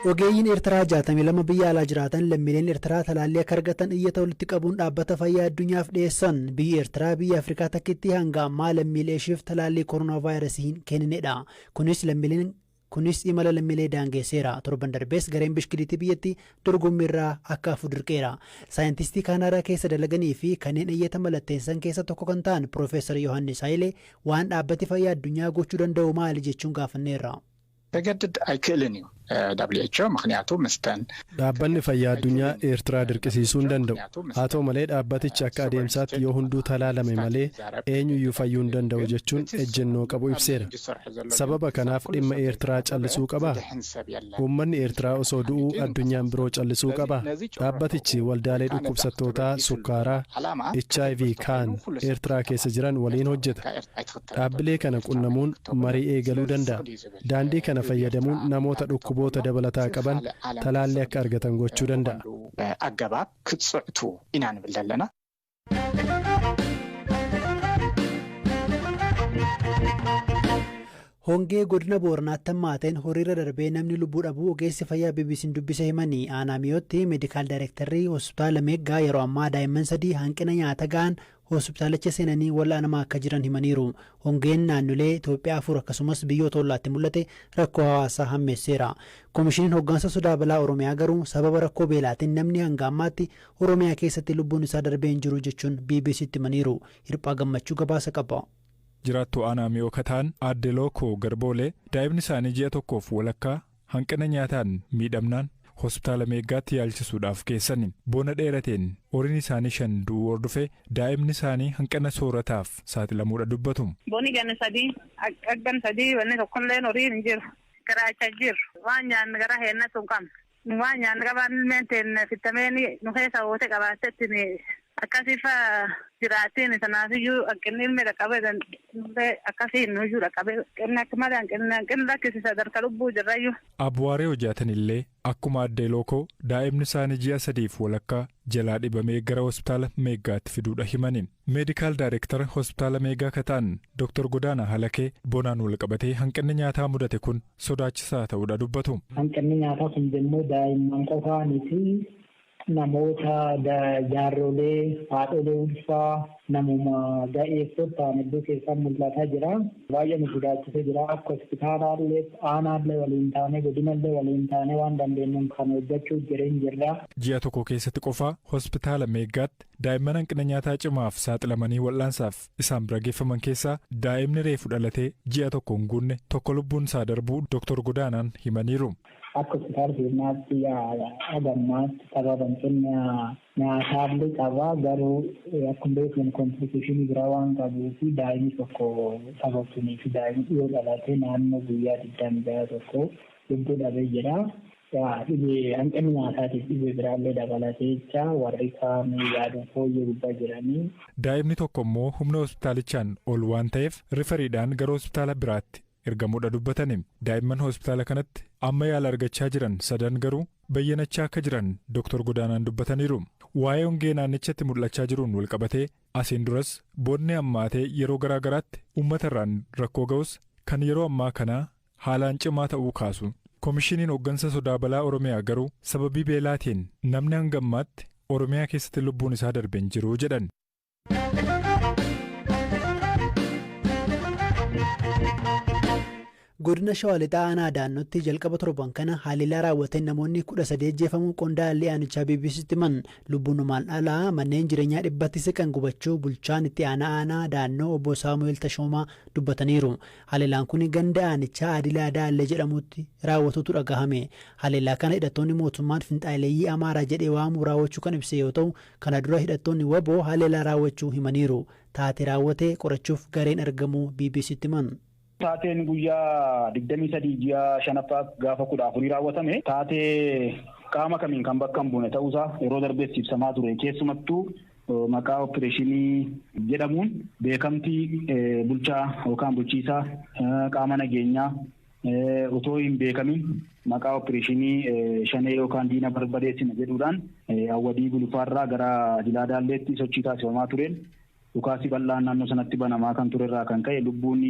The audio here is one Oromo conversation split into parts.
Ogeeyyiin Eertiraa 62 biyya alaa jiraatan lammiileen Eertiraa talaallii akka argatan iyyata walitti qabuun dhaabbata fayyaa addunyaaf dhiyeessan. Biyyi Eertiraa biyya Afrikaa takkitti hanga ammaa lammiilee isheef talaallii koronaa vaayirasii hin kenninedha. Kunis imala lammiilee daangesseera. Torban darbees gareen bishkiliitii biyyatti dorgommiirraa akka hafu dirqeera. Saayintistii Kaanaadaa keessa dalaganii fi kanneen iyyata mallatteessan keessa tokko kan ta'an Piroofeesar Yohaannis Hayilee waan dhaabbati fayyaa addunyaa gochuu danda'u maali jechuun gaafanneerra. Dhaabbanni fayyaa addunyaa Eertiraa dirqisiisuu hin danda'u. Haa ta'u malee dhaabbatichi akka adeemsaatti yoo hunduu talaalame malee eenyuyyuu fayyuu hin danda'u jechuun ejjennoo qabu ibseera. Sababa kanaaf dhimma Eertiraa callisuu qaba. Uummanni Eertiraa osoo du'uu addunyaan biroo callisuu qaba. Dhaabbatichi waldaalee dhukkubsattootaa sukkaaraa HIV kaan Eertiraa keessa jiran waliin hojjeta. Dhaabbilee kana qunnamuun marii eegaluu danda'a. Daandii kana fayyadamuun namoota dhukkuboota dabalataa qaban talaallii akka argatan gochuu danda'a. Hongee godina Booranaatti hammaateen horiirra darbee namni lubbuu dhabuu ogeessi fayyaa BBC'n dubbise himanii Aanaamiyooti meedikaal daayirektarrii hospitaala Meeggaa yeroo ammaa daa'imman 3 hanqina nyaata ga'an hospitaalicha seenanii wal'aanamaa akka jiran himaniiru. Hongeen naannolee Itoophiyaa 4 akkasumas biyyoota ollaatti mul'ate rakkoo hawaasaa hammeesseera. Koomishiniin hooggansa sodaa balaa Oromiyaa garuu sababa rakkoo beelaatiin namni hanga ammaatti Oromiyaa keessatti lubbuun isaa darbee hin jiru jechuun BBC'tti himaniiru. Hirphaa Gammachuu gabaasa qaba. Jiraattuu Aanaamiyoo kataan Aadde Lookoo Garboolee daa'imni isaanii ji'a tokkoof walakkaa hanqina nyaataan miidhamnaan hospitaala Meeggaatti yaalchisuudhaaf keessan bona dheerateen horiin isaanii 5 du'uu hordofee daa'imni isaanii hanqina soorataaf saaxilamuudha dubbatu. Boni ganna 3 wanni tokkolleen horiin hin jiru. Garaachaa jiru. Waan nyaanni gara heennatu hin qabne. Waan nyaanni qabaan ilmeenteen fitameeni nu keessa oote qabaatetti akkasiifa jiraatiin sanaafiyyuu hanqinni ilmi dhaqqabee akkasiin nuyyuu dhaqqabee qinna akka malee hanqinni lakkisi sadarkaa lubbuu jirrayyuu. Abwaaree hojjetanillee akkuma Aadde Lookoo daa'imni isaanii ji'a 3 walakkaa jalaa dhibamee gara hospitaala Meeggaatti fiduudha himaniin. Meedikaal daayirektara hospitaala Meeggaa kataan Dr. Godaanaa Halakee bonaan wal qabatee hanqinni nyaataa mudate kun sodaachisaa ta'uudha dubbatu. Hanqinni nyaataa kun immoo daa'imman qofaanii fi namoota jaarrolee haadholee ulfaa namuma ga'eessotaan iddoo keessaa mul'ataa jira. Baay'ee nu sodaachisee jira. Akka hospitaalaallee aanaallee waliin taanee godinallee waliin taanee waan dandeenyuun kan hojjechuu jirra. Ji'a tokko keessatti qofaa hospitaala Meeggaatti daa'imman hanqina nyaataa cimaaf saaxilamanii wal'aansaaf isaan bira geeffaman keessaa daa'imni reefu dhalatee ji'a tokko hin guunne tokko lubbuun isaa darbuu Dr. Godaanaan himaniiru. Akka hospitaala keenyaatti agammaatti sababa hanqina nyaataallee qaba garuu akkuma beekamu komplikeeshinii biraa waan qabuu fi daa'imni tokko sababtunii fi daa'imni dhiyoo dhalatee naannoo guyyaa 21 lubbuu dhabee jira. Dhibee hanqinni nyaataatiif dhibee biraallee dabalatee jecha warri kaan yaaduun fooyyee gubbaa jiranii. Daa'imni tokko immoo humna hospitaalichaan ol waan ta'eef rifariidhaan gara hospitaala biraatti ergamuudha dubbatanii. Daa'imman hospitaala kanatti amma yaala argachaa jiran 3 garuu bayyanachaa akka jiran Dr. Godaanaan dubbataniiru. Waa'ee hongee naannichatti mul'achaa jiruun wal qabatee asiin duras bonni hammaatee yeroo garaa garaatti uummatarraan rakkoo ga'us kan yeroo ammaa kanaa haalaan cimaa ta'uu kaasu. Koomishiniin hooggansa sodaa balaa Oromiyaa garuu sababii beelaatiin namni hanga ammaatti Oromiyaa keessatti lubbuun isaa darbee hin jiru jedhan. Godina Shawaa Lixaa aanaa Daannootti jalqaba torban kana haleellaa raawwateen namoonni 13 ajjeefamuu qondaalli aanichaa BBC'tti himan. Lubbuun namaan dhalaa manneen jireenyaa 100 siqan gubachuu bulchaan itti aanaa Daannoo obbo Saamu'eel Tashoomaa dubbataniiru. Haleellaan kun ganda aanichaa Adilaa Daallee jedhamutti raawwatutu dhagahame. Haleellaa kana hidhattoonni mootummaan finxaaleeyyii Amaaraa jedhee waamuu raawwachuu kan ibse yoo ta'u kana dura hidhattoonni waboo haleellaa raawwachuu himaniiru. Taatee raawwatee qorachuuf gareen argamuu BBC'tti himan. Taateen guyyaa 23 ji'a 5ffaa gaafa 14 raawwatame taatee qaama kamiin kan bakka hin buune ta'uusaa yeroo darbees ibsamaa ture. Keessumattuu maqaa opereeshinii jedhamuun beekamtii bulchaa yookaan bulchiisaa qaama nageenyaa otoo hin beekamin maqaa opereeshinii shanee yookaan diina barbadeessina jedhuudhaan awwadii gulufaarraa gara Adilaa Daalleetti sochii taasifamaa tureen dhukaasii bal'aan naannoo sanatti banamaa kan turerraa kan ka'e lubbuun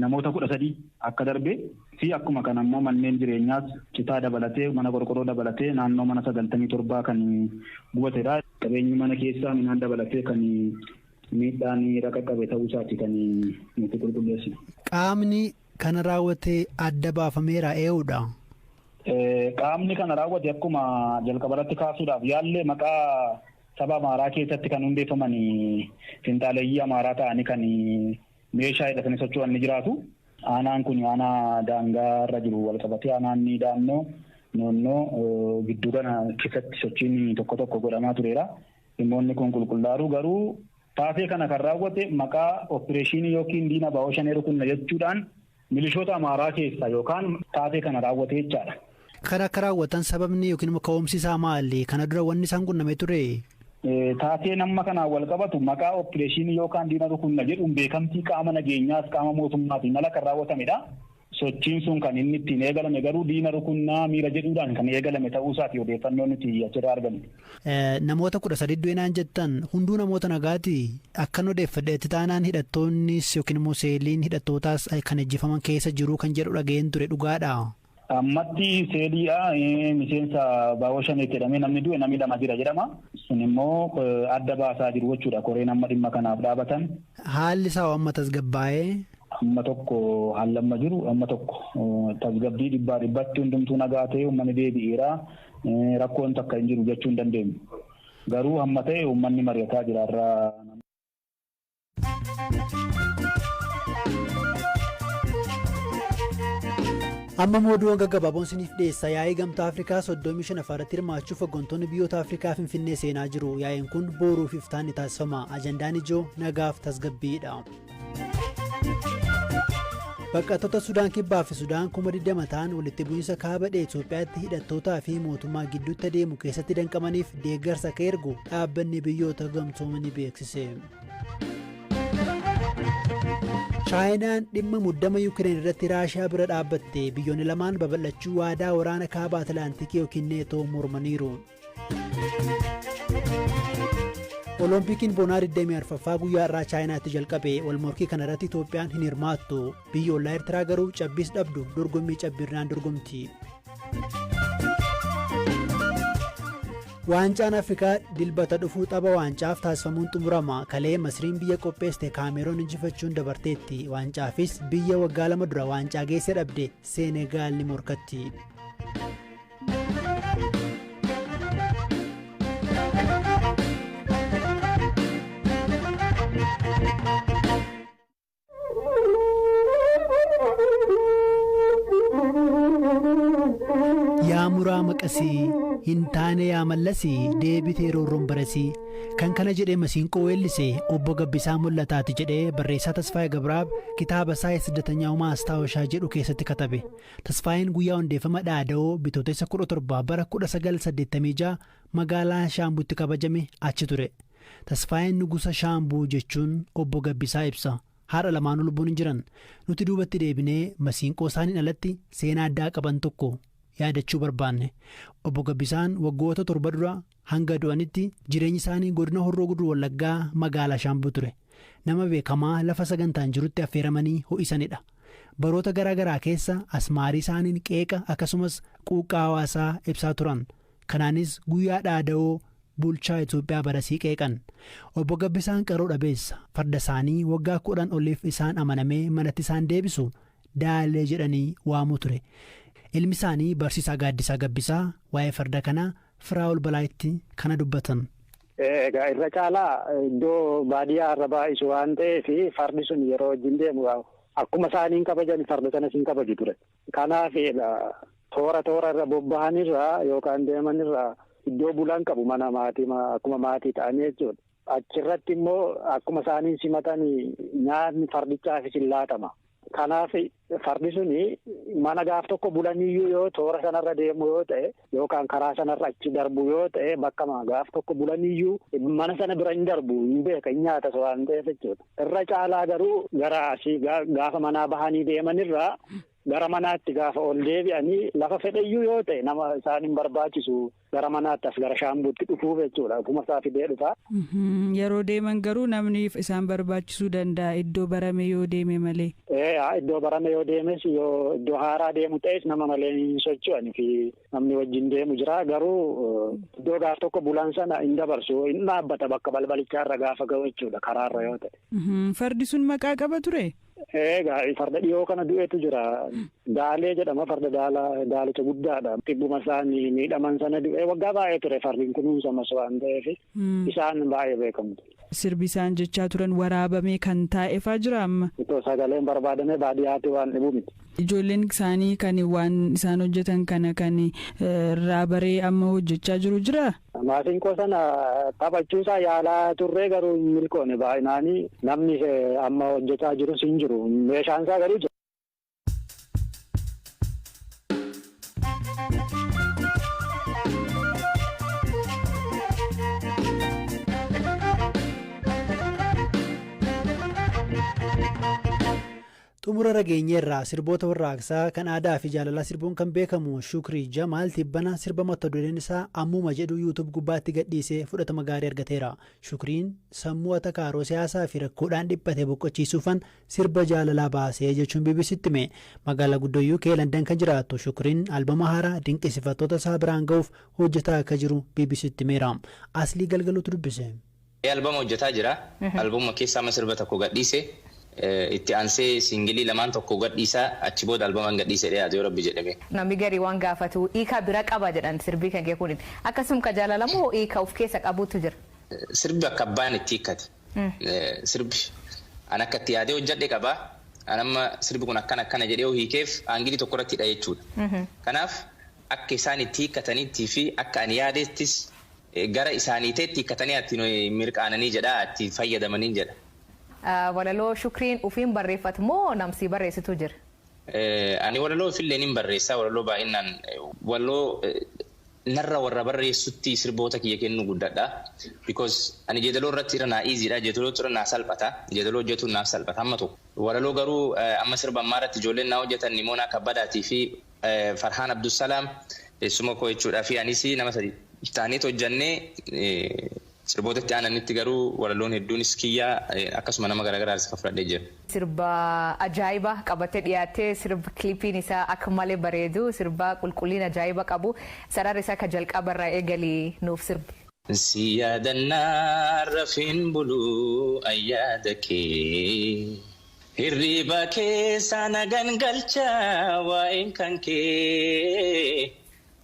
namoota 13 akka darbe fi akkuma kana immoo manneen jireenyaas citaa dabalatee mana qorqorroo dabalatee naannoo mana 97 kan gubatedha. Qabeenyi mana keessaa midhaan dabalatee kan miidhaan raqa qabe ta'uu isaati kan nuti qulqulleessinu. Qaamni kana raawwate adda baafameera eenyudha? Qaamni kana raawwate akkuma jalqabarratti kaasuudhaaf yaallee maqaa saba Amaaraa keessatti kan hundeeffaman finxaaleeyyii Amaaraa ta'anii kan meeshaa hidhatanii socho'an ni jiraatu. Aanaan kun aanaa daangaa irra jiru walqabatee aanaan naannoo gidduu kana keessatti sochiin tokko tokko godhamaa tureera. Dhimmoonni kun qulqullaa'u garuu taatee kana kan raawwate maqaa opereeshinii yookiin diina baa'oo shanee rukunna jechuudhaan milishoota Amaaraa keessa yookaan taatee kana raawwate jechaadha. Kan akka raawwatan sababni yookiin immoo ka'umsi isaa maali? Kana dura wanni isaan qunnamee ture? Taatee nama kanaan wal qabatu maqaa opereeshinii yookaan diina rukunna jedhuun beekamtii qaama nageenyaas qaama mootummaatiin ala kan raawwatamedha. Sochiin sun kan inni ittiin eegalame garuu diina rukunnaa miira jedhuudhaan kan eegalame ta'uu isaati odeeffannoo nuti achirraa arganne. Namoota 13 du'inaan jettan hunduu namoota nagaati. Akkan odeeffadheetti taanaan hidhattoonnis yookiin immoo seeliin hidhattootaas kan ejjifaman keessa jiru kan jedhu dhaga'een ture dhugaadha. Ammatti seeliidha miseensa baa'oo shaneetti jedhamee namni du'e namni 2 jira jedhama. Sun immoo adda baasaa jiru jechuudha koreen amma dhimma kanaaf dhaabatan. Haalli isaa amma tasgabbaa'ee? Amma tokko haallamma jiru amma tokko tasgabbii dhibbatti hundumtuu nagaa ta'e uummanni deebi'eera rakkoon takka hin jiru jechuu hin dandeenyu. Garuu hamma ta'e uummanni mari'ataa jira irraa. Amma mooduu gaggabaaboon isiniif dhiyeessa. Yaa'ii gamtaa Afrikaa 35 afaarratti hirmaachuuf hooggantoonni biyyoota Afrikaa Finfinnee seenaa jiru. Yaa'iin kun boruuf iftaan ni taasifama. Ajandaan ijoo nagaaf tasgabbiidha. Baqattoota Sudaan Kibbaa fi Sudaan 20 ta'an walitti bu'iinsa kaaba Itoophiyaatti hidhattootaa fi mootummaa gidduutti adeemu keessatti danqamaniif deeggarsa akka ergu dhaabbanni biyyoota gamtoomanii beeksise. Chaayinaan dhimma muddama Yuukireen irratti Raashiyaa bira dhaabbatte biyyoonni lamaan babal'achuu waadaa waraana kaaba Atlaantikii yookiin neetoo mormaniiru. Oloompikiin bonaa 24ffaa guyyaa irraa Chaayinaatti jalqabe. Walmorkii kanarratti Itoophiyaan hin hirmaattu. Biyyi ollaa Eertiraa garuu cabbiis dhabdu dorgommii cabbiirraan dorgomti. Waancaan Afrikaa dilbata dhufuu tapha waancaaf taasifamuun xumurama. Kalee Masriin biyya qopheessite Kaameroon injifachuun dabarteetti. Waancaafis biyya waggaa 2 dura waancaa geesse dhabde Seenegaal ni morkatti. Yaa muraa maqasii hin taane yaa mallasii deebitee roorroon barasii kan kana jedhee masiinqoo weellisee obbo Gabbisaa Mul'ataati jedhee barreessaa Tasfaayee Gabraab kitaaba isaa Siddatanyaa Maasታወሻ jedhu keessatti katabe. Tasfaayeen guyyaa hundeeffama dhaada'oo bitootessa 17 bara 1986 magaalaa Shaambuutti kabajame achi ture. Tasfaayeen nugusa Shaambuu jechuun obbo Gabbisaa ibsa. Haadha lamaanuu lubbuun hin jiran. Nuti duubatti deebinee masiinqoo isaaniin alatti seenaa addaa qaban tokko yaadachuu barbaanne. Obbo Gabbisaan waggoota 7 dura hanga du'anitti jireenyi isaanii godina Horroo Guduruu Wallaggaa magaalaa Shaambuu ture. Nama beekamaa lafa sagantaan jirutti affeeramanii ho'isanidha. Baroota garaa garaa keessa asmaarii isaaniin qeeqa akkasumas quuqqaa hawaasaa ibsaa turan. Kanaanis guyyaa dhaada'oo bulchaa Itoophiyaa barasii qeeqan. Obbo Gabbisaan qaroo dhabeessa. Farda isaanii waggaa 10 oliif isaan amanamee manatti isaan deebisu Daalee jedhanii waamuu ture. Ilmi isaanii barsiisaa Gaaddisaa Gabbisaa waa'ee farda kanaa Firaa'ol Balaayitti kana dubbatan. Egaa irra caalaa iddoo baadiyyaa irra baay'isu waan ta'eef fardi sun yeroo wajjin deemu akkuma isaaniin kabajan farda sanas hin kabaju ture. Kanaaf toora irra bobba'anirraa yookaan deemanirraa iddoo bulan qabu mana maatii akkuma maatii ta'anii jechuudha. Achirratti immoo akkuma isaaniin simatan nyaanni fardichaafis hin laatama. Kanaaf fardi suni mana gaaf tokko bulaniyyuu yoo toora sanarra deemu yoo ta'e yookaan karaa sanarra achi darbu yoo ta'e bakka gaaf tokko bulaniyyuu mana sana bira hin darbu hin beeka hin nyaata waan ta'eef jechuudha. Irra caalaa garuu gara asii gaafa manaa bahanii deemanirraa gara manaatti gaafa ol deebi'anii lafa fedhayyuu yoo ta'e nama isaan hin barbaachisu gara manaatti as gara shaambuutti dhufuuf jechuudha. Akkuma isaa fidee dhufa. Yeroo deeman garuu namni isaan barbaachisuu danda'a iddoo barame yoo deeme malee. Iddoo barame yoo deemes yoo iddoo haaraa deemu ta'es nama malee hin socho'ani fi namni wajjin deemu jira. Garuu iddoo gaaf tokko bulan sana hin dabarsu hin dhaabbata bakka balbalichaa gaafa ga'u jechuudha karaarra yoo ta'e. Fardi sun maqaa qaba ture? Farda dhiyoo kana du'eetu jira. Daalee jedhama farda daalicha guddaadha. Tibbuma isaanii miidhaman sana du'ee waggaa baay'ee ture fardiin kunuunsamas waan ta'eef isaan baay'ee beekamtu. Sirbi isaan jechaa turan waraabamee kan taa'eefaa jira amma? Itoo sagaleen barbaadame baadiyyaatti waan dhibu miti. Ijoolleen isaanii kan waan isaan hojjetan kana kan raabaree amma hojjechaa jiru jira? Maasinqoo sana taphachuusaa yaalaa turree garuu hin milkoone baay'inaanii namni amma hojjechaa jirus hin jiru. Meeshaan isaa garuu jira. xumura rageenye irraa sirboota warraaqsaa kan aadaa fi jaalalaa sirbuun kan beekamu Shukrii Jamaal tibbana sirba mata dureen isaa ammuma jedhu yuutub gubbaatti gadhiisee fudhatama gaarii argateera. Shukriin sammuu atakaaroo siyaasaa fi rakkoodhaan dhiphate boqochiisuufan sirba jaalalaa baasee jechuun BBCtti hime. Magaalaa guddoo UK London kan jiraattu Shukriin albama haaraa dinqisiifattoota isaa biraan ga'uuf hojjetaa akka jiru BBCtti himeera. Aslii Galgaluutu dubbise. Albama hojjetaa jira. Albama keessaa sirba tokko gadhiise. Itti aansee singilii lamaan tokko gadhiisaa achi booda albamaan gadhiisee dhiyaate yoo rabbi jedhame. Namni garii waan gaafatu hiika bira qaba jedhan sirbii kan kee kunin akkasuma ka jaalalamoo hiika of keessa qabuutu jira. Sirbi akka abbaan itti hiikkate. Sirbi an akka itti yaadee hojjedhe qaba. An amma sirbi kun akkana jedhee hiikeef aangilii tokko irratti hidha jechuudha. Kanaaf akka isaan itti hiikkataniitii fi akka ani yaadeettis gara isaanii ta'etti hiikkatanii ittiin mirqaananii jedha itti fayyadamanii jedha. Walaloo Shukriin ufiin barreeffatu moo namsi barreessitu jira? Ani walaloo ofillee nin barreessaa walaloo baay'inaan walaloo narra warra barreessutti sirboota kiyya kennu guddadha. Because ani jeedaloo irratti irra naa iiziidha jeedaloo irra naa salphata jeedaloo hojjetuun naaf salphata amma tokko. Walaloo garuu amma sirba ammaa irratti ijoolleen naa hojjetan Nimoonaa Kabbadaatii fi Farhaan Abdussalaam teessuma koo jechuudha fi anis nama sadi taaniit hojjannee sirboota itti aananitti garuu walaloon hedduunis kiyyaa akkasuma nama garaagaraa isa fudhadhee jira. Sirba ajaa'iba qabatee dhiyaatee sirba kilipiin isaa akka malee bareedu sirba qulqullina ajaa'iba qabu sarara isaa ka jalqabarraa eegalii nuuf sirba. Si yaadannaa rafiin buluu ayyaada kee hirriba keessa nagan galchaa waa'een kan kee.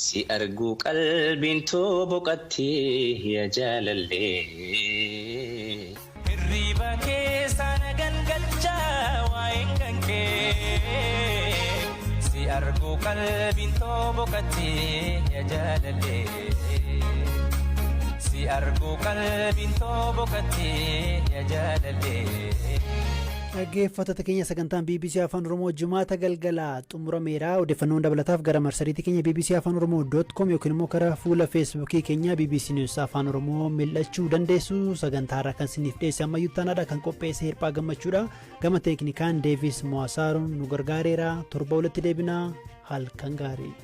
Si argu qalbiin too boqattee yaa jaalallee. Hirriba keessa nagan galchaa waa'een kan kee. Si argu qalbiin too boqattee yaa jaalallee. Si argu qalbiin too boqattee yaa jaalallee. Dhaggeeffattoota keenya sagantaan BBC Afaan Oromoo Jimaata galgalaa xumurameera. Odeeffannoon dabalataaf gara marsariitii keenya bbcafaanoroomoo.com yookiin immoo karaa fuula feesbuukii keenya BBC News Afaan Oromoo mil'achuu dandeessu. Sagantaa irraa kan isiniif dhiyeesse ammayyuu taanaadha kan qopheesse hirphaa gammachuudha. Gama teeknikaan Deevis Mo'asaaruun nu gargaareera. Torba walitti deebinaa halkan gaarii.